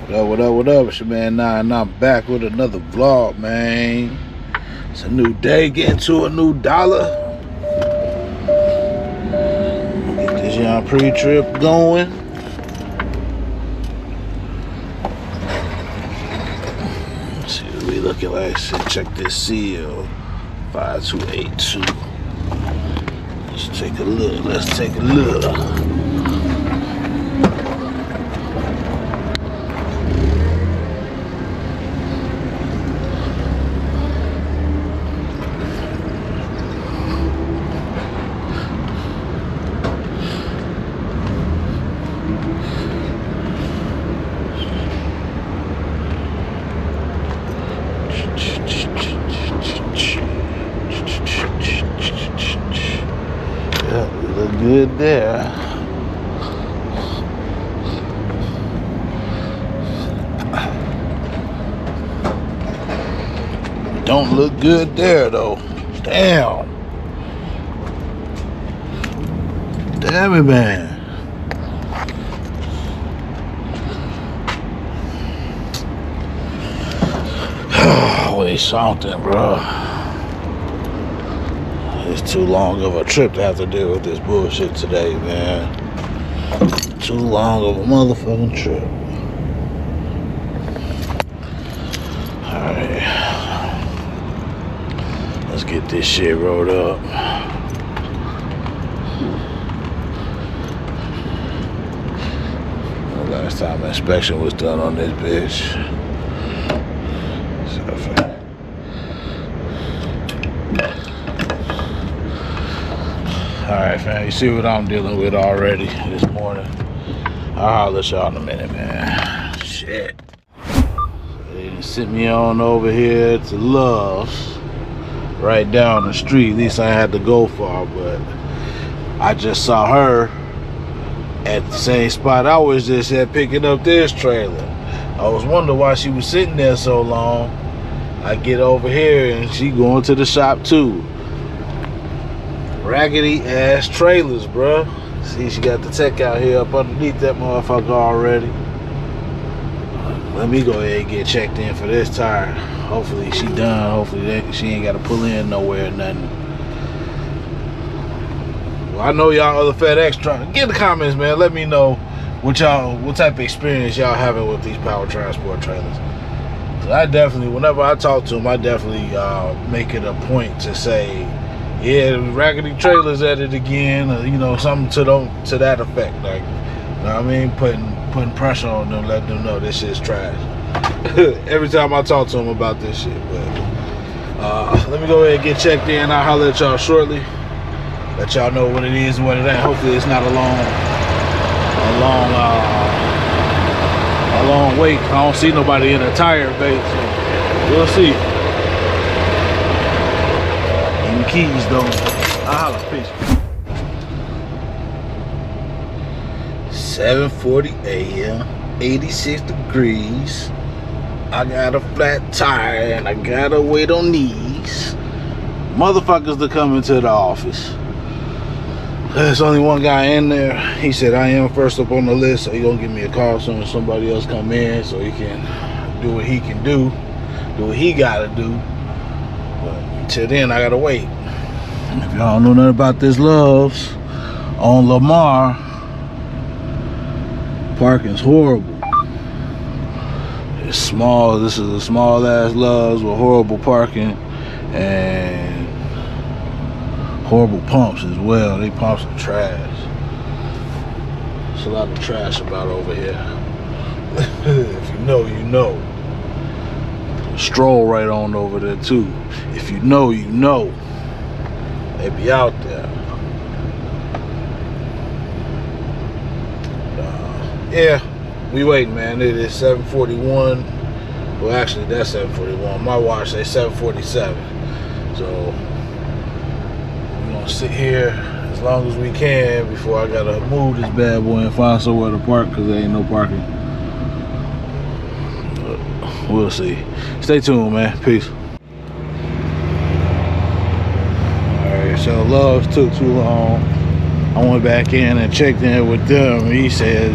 What up? It's your man Nah, and I'm back with another vlog, man. It's a new day, getting to a new dollar. Get this young pre-trip going. Let's see what we looking like. Check this seal, 5282. Let's take a look. Look good there. Don't look good there though. Damn it, man. Wait, something, bro. It's too long of a trip to have to deal with this bullshit today, man. Too long of a motherfucking trip. Alright. Let's get this shit rolled up. Last time inspection was done on this bitch. Alright, fam, you see what I'm dealing with already this morning. I'll holler at y'all in a minute, man. Shit. They done sent me on over here to Love's, right down the street. At least I had to go far, but I just saw her at the same spot I was just at picking up this trailer. I was wondering why she was sitting there so long. I get over here and she going to the shop too. Raggedy ass trailers, bruh. See, she got the tech out here up underneath that motherfucker already. Let me go ahead and get checked in for this tire. Hopefully she done. Hopefully she ain't got to pull in nowhere or nothing. Well, I know y'all other FedEx truckers. Get in the comments, man. Let me know what type of experience y'all having with these power transport trailers. So I definitely, whenever I talk to them, I definitely make it a point to say, yeah, raggedy trailers at it again, you know, something to that effect, like, you know what I mean, putting pressure on them, letting them know this shit's trash. Every time I talk to them about this shit, but let me go ahead and get checked in. I'll holler at y'all shortly. Let y'all know what it is and what it ain't. Hopefully it's not a long wait. I don't see nobody in a tire bay, so we'll see. Keys though. I'll holla, peace. 7:40 a.m. 86 degrees. I got a flat tire and I gotta wait on these motherfuckers to come into the office. There's only one guy in there. He said I am first up on the list, so he gonna give me a call as soon as somebody else come in, so he can do what he can do what he gotta do. But until then, I gotta wait. If y'all don't know nothing about this Love's on Lamar, parking's horrible. It's small. This is a small ass Love's with horrible parking and horrible pumps as well. They pump some trash. There's a lot of trash about over here. If you know, you know. Stroll right on over there too. If you know, you know. They be out there. Yeah, we waiting, man. It is 7:41. Well, actually, that's 7:41. My watch says 7:47. So we're gonna sit here as long as we can before I gotta move this bad boy and find somewhere to park because there ain't no parking. We'll see. Stay tuned, man. Peace. Alright, so Love's took too long. I went back in and checked in with them. He said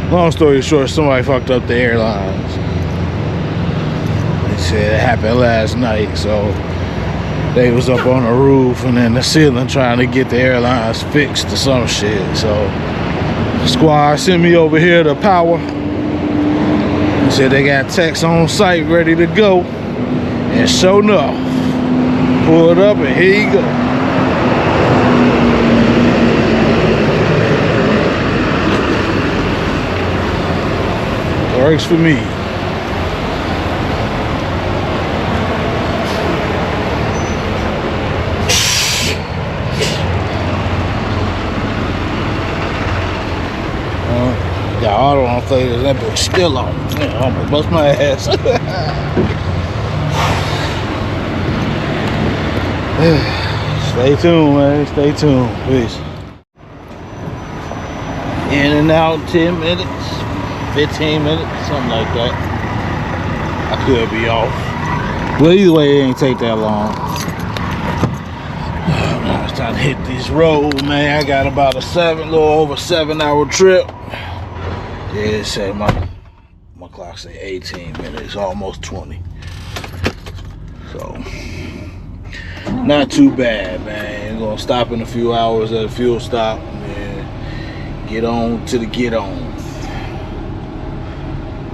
Long story short, somebody fucked up the airlines. They said it happened last night, so they was up on the roof and then the ceiling trying to get the airlines fixed or some shit. So the squad sent me over here to power. They said they got techs on site ready to go. And sure enough, pulled up and here you go. Works for me. Got auto on flavors, that bitch still on. Man, I'm gonna bust my ass. Stay tuned, man. Stay tuned. Peace. In and out 10 minutes, 15 minutes, something like that. I could be off. But either way, it ain't take that long. Now it's time to hit this road, man. I got about a little over 7-hour trip. Yeah, it said my clock say 18 minutes, almost 20. So, not too bad, man. Gonna stop in a few hours at a fuel stop and get on to the get on.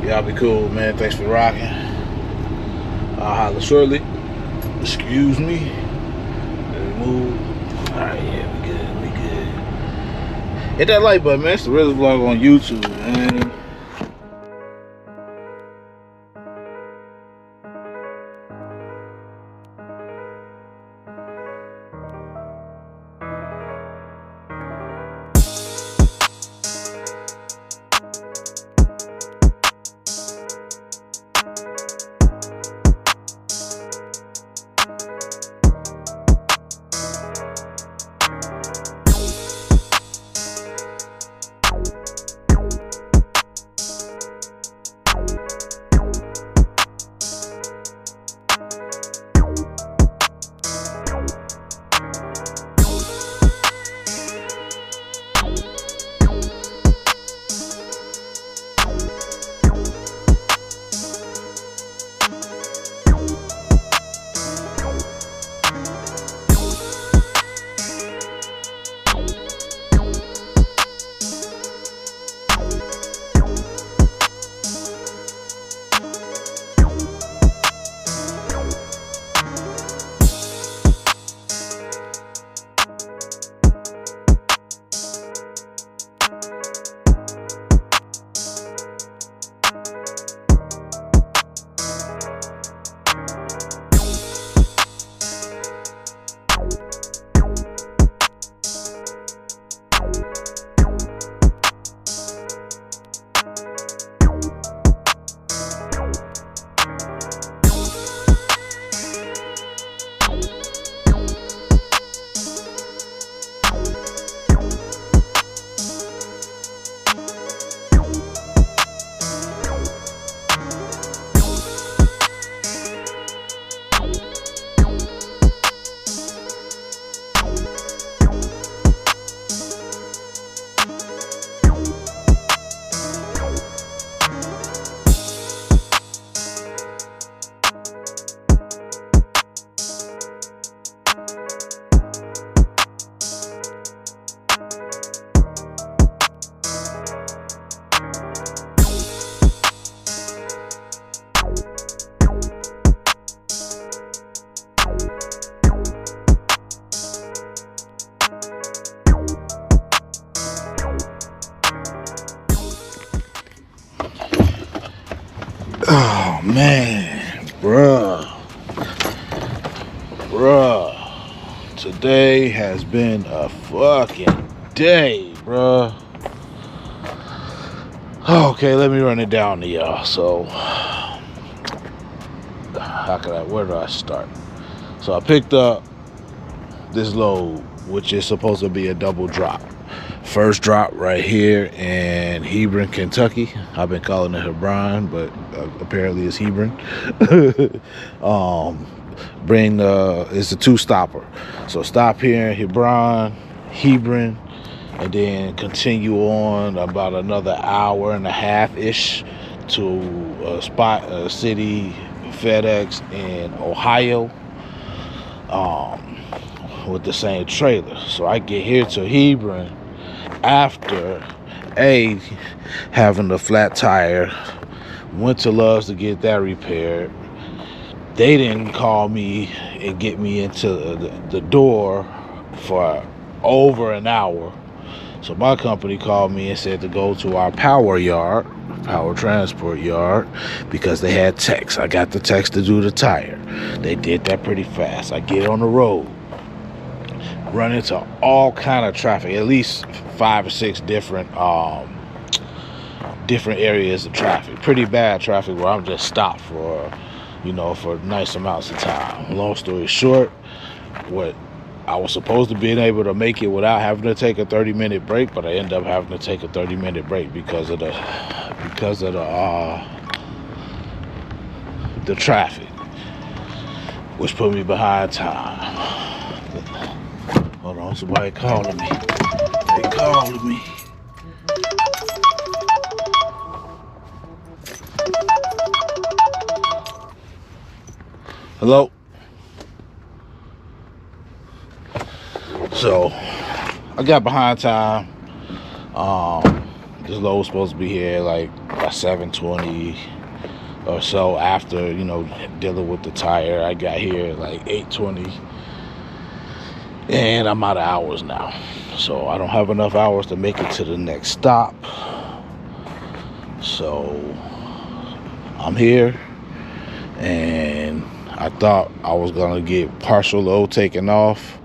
Y'all be cool, man. Thanks for rocking. I'll holler shortly. Excuse me. Let me move. Alright, yeah, we good. Hit that like button, man. It's the realest vlog on YouTube, man. Oh man, bruh, today has been a fucking day, bruh. Okay, let me run it down to y'all. So, where do I start? So I picked up this load, which is supposed to be a double drop. First drop right here in Hebron, Kentucky. I've been calling it Hebron, but apparently it's Hebron. It's a two-stopper. So stop here in Hebron, and then continue on about another hour and a half ish to a city FedEx in Ohio with the same trailer. So I get here to Hebron after having a flat tire. Went to Love's to get that repaired. They didn't call me and get me into the door for over an hour. So my company called me and said to go to our power transport yard, because they had techs. I got the techs to do the tire. They did that pretty fast. I get on the road, run into all kind of traffic, at least 5 or 6 different areas of traffic. Pretty bad traffic where I'm just stopped for nice amounts of time. Long story short, what I was supposed to be able to make it without having to take a 30-minute break, but I ended up having to take a 30-minute break because of the traffic, which put me behind time. Hold on, somebody calling me. They calling me. Hello? So, I got behind time. This load was supposed to be here like by 7:20 or so, after, dealing with the tire. I got here like 8:20. And I'm out of hours now. So, I don't have enough hours to make it to the next stop. So, I'm here. And I thought I was gonna get partial load taken off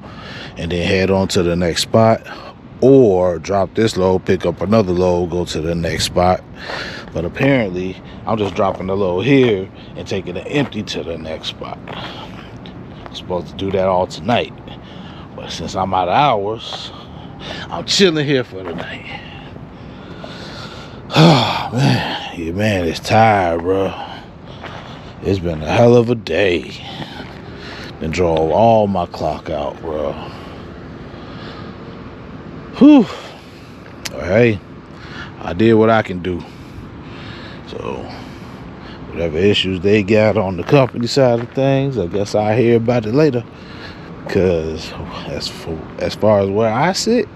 and then head on to the next spot, or drop this load, pick up another load, go to the next spot. But apparently I'm just dropping the load here and taking it empty to the next spot. I'm supposed to do that all tonight, but since I'm out of hours, I'm chilling here for the night. Oh man, it's tired, bro. It's been a hell of a day. Then drove all my clock out, bro. Whew. Hey, I did what I can do. So, whatever issues they got on the company side of things, I guess I'll hear about it later. Because as far as where I sit,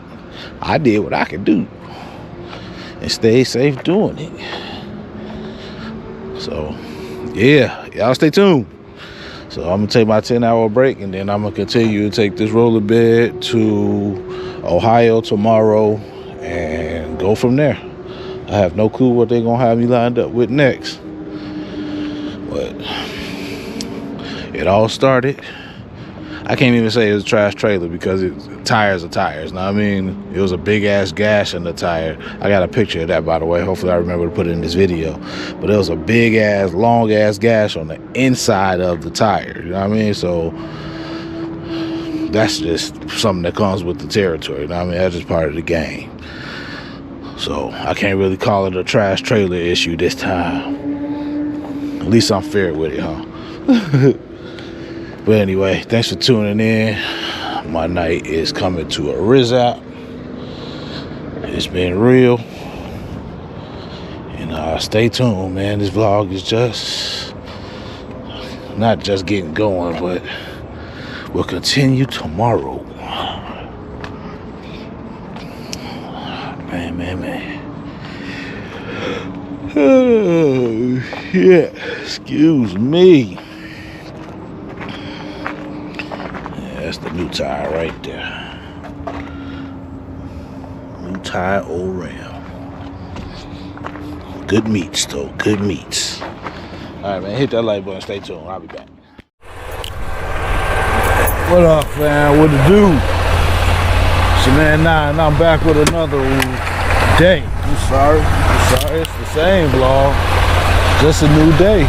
I did what I could do and stay safe doing it. So, yeah, y'all stay tuned. So I'm gonna take my 10-hour break, and then I'm gonna continue to take this roller bed to Ohio tomorrow and go from there. I have no clue what they're gonna have me lined up with next, but it all started. I can't even say it was a trash trailer, because tires are tires. Now, I mean, it was a big ass gash in the tire. I got a picture of that, by the way. Hopefully I remember to put it in this video. But it was a big ass, long ass gash on the inside of the tire. You know what I mean? So that's just something that comes with the territory. You know what I mean? That's just part of the game. So I can't really call it a trash trailer issue this time. At least I'm fair with it, huh? But anyway, thanks for tuning in. My night is coming to a RZAP. It's been real. And stay tuned, man. This vlog is just not just getting going, but we'll continue tomorrow. Man. Oh, shit. Excuse me. That's the new tire right there. New tire all around. Good meats, though. Good meats. All right, man. Hit that like button. Stay tuned. I'll be back. What up, fam? What to do? It's your man 9, and I'm back with another day. I'm sorry. It's the same vlog. Just a new day.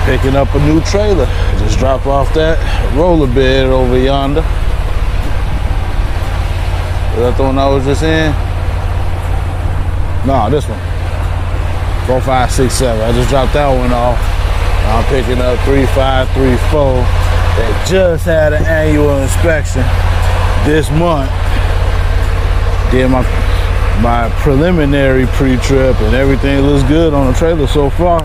Picking up a new trailer. Just drop off that roller bed over yonder. Is that the one I was just in? No, this one. 4567. I just dropped that one off. I'm picking up 3534. They just had an annual inspection this month. Did my preliminary pre-trip, and everything looks good on the trailer so far.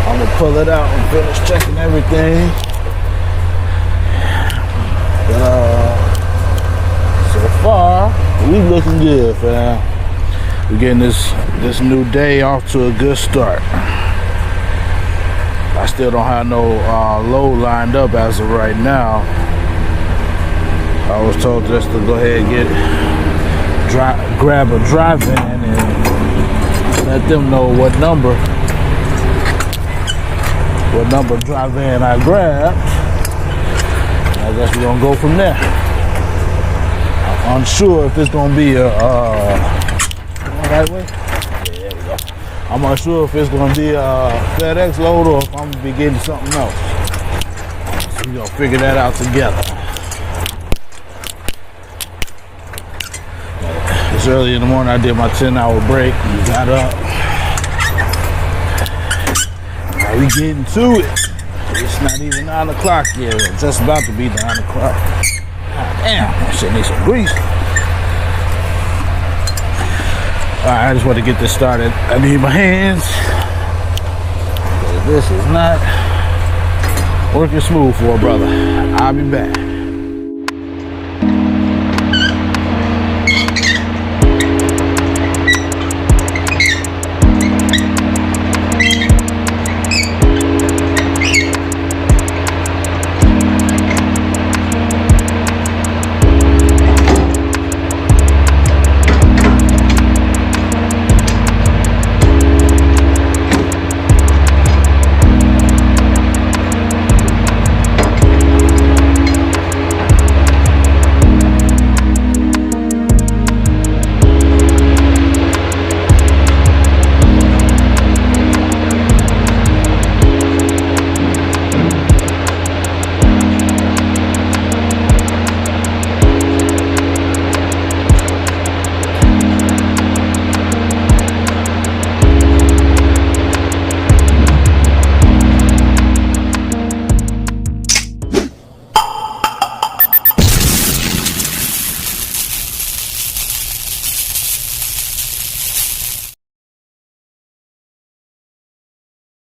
I'm gonna pull it out and finish checking everything. So far, we looking good, fam. We're getting this new day off to a good start. I still don't have no load lined up as of right now. I was told just to go ahead and grab a drive-in and let them know what number drive-in I grabbed. I guess we're gonna go from there. I'm unsure if it's gonna be a right way. Yeah, there we go. I'm unsure if it's gonna be a FedEx Load or if I'm gonna be getting something else. So we're gonna figure that out together. It's early in the morning. I did my 10-hour break. We got up. Now we getting to it. It's not even 9 o'clock yet. It's just about to be 9 o'clock. Damn, that shit needs some grease. Alright, I just want to get this started. I need my hands. This is not working smooth for a brother. I'll be back.